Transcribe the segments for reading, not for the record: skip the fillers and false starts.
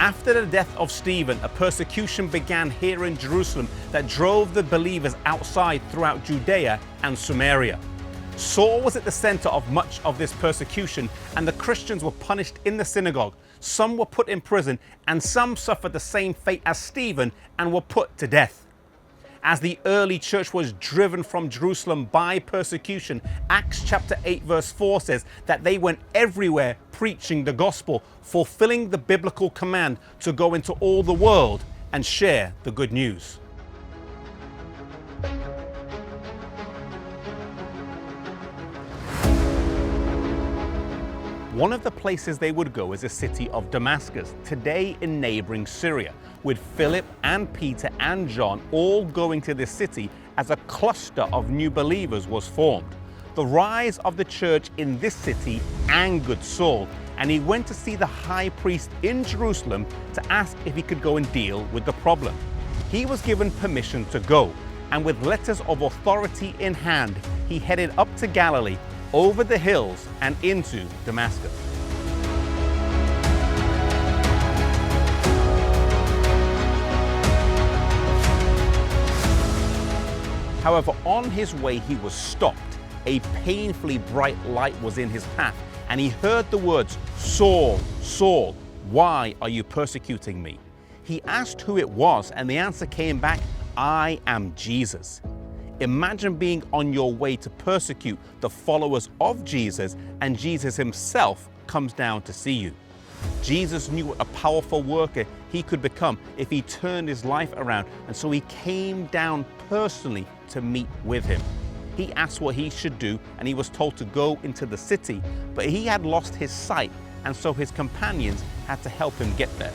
After the death of Stephen, a persecution began here in Jerusalem that drove the believers outside throughout Judea and Samaria. Saul was at the center of much of this persecution, and the Christians were punished in the synagogue. Some were put in prison, and some suffered the same fate as Stephen and were put to death. As the early church was driven from Jerusalem by persecution, Acts chapter 8 verse 4 says that they went everywhere preaching the gospel, fulfilling the biblical command to go into all the world and share the good news. One of the places they would go is the city of Damascus, today in neighboring Syria, with Philip and Peter and John all going to this city as a cluster of new believers was formed. The rise of the church in this city angered Saul, and he went to see the high priest in Jerusalem to ask if he could go and deal with the problem. He was given permission to go, and with letters of authority in hand, he headed up to Galilee, over the hills and into Damascus. However, on his way he was stopped. A painfully bright light was in his path, and he heard the words, "Saul, Saul, why are you persecuting me?" He asked who it was, and the answer came back, "I am Jesus." Imagine being on your way to persecute the followers of Jesus, and Jesus himself comes down to see you. Jesus knew what a powerful worker he could become if he turned his life around, and so he came down personally to meet with him. He asked what he should do, and he was told to go into the city, but he had lost his sight, and so his companions had to help him get there.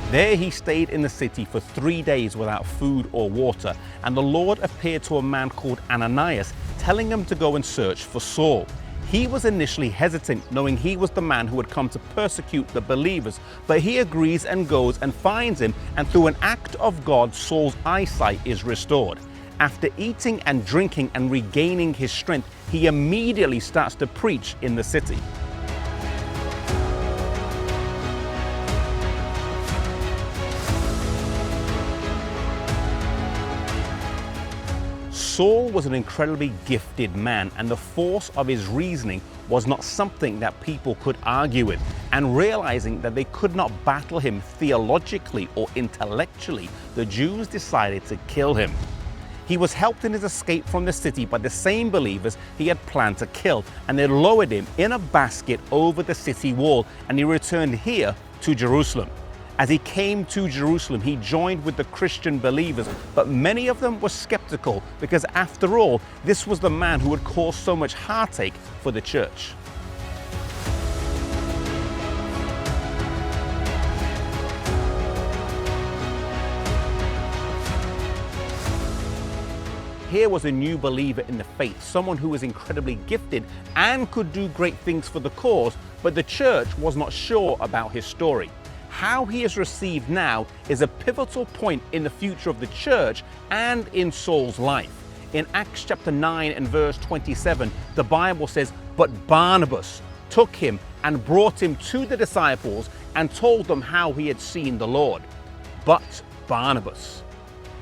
There he stayed in the city for 3 days without food or water, and the Lord appeared to a man called Ananias, telling him to go and search for Saul. He was initially hesitant, knowing he was the man who had come to persecute the believers, but he agrees and goes and finds him, and through an act of God, Saul's eyesight is restored. After eating and drinking and regaining his strength, he immediately starts to preach in the city. Saul was an incredibly gifted man, and the force of his reasoning was not something that people could argue with. And realizing that they could not battle him theologically or intellectually, the Jews decided to kill him. He was helped in his escape from the city by the same believers he had planned to kill, and they lowered him in a basket over the city wall, and he returned here to Jerusalem. As he came to Jerusalem, he joined with the Christian believers, but many of them were skeptical because, after all, this was the man who had caused so much heartache for the church. Here was a new believer in the faith, someone who was incredibly gifted and could do great things for the cause, but the church was not sure about his story. How he is received now is a pivotal point in the future of the church and in Saul's life. In Acts chapter 9 and verse 27, the Bible says, "But Barnabas took him and brought him to the disciples and told them how he had seen the Lord." But Barnabas.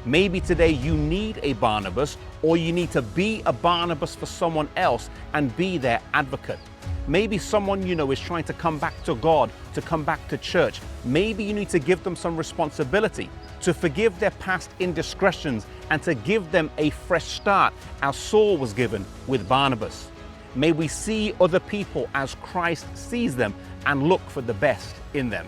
Maybe today you need a Barnabas, or you need to be a Barnabas for someone else and be their advocate. Maybe someone you know is trying to come back to God, to come back to church. Maybe you need to give them some responsibility, to forgive their past indiscretions and to give them a fresh start, as Saul was given with Barnabas. May we see other people as Christ sees them and look for the best in them.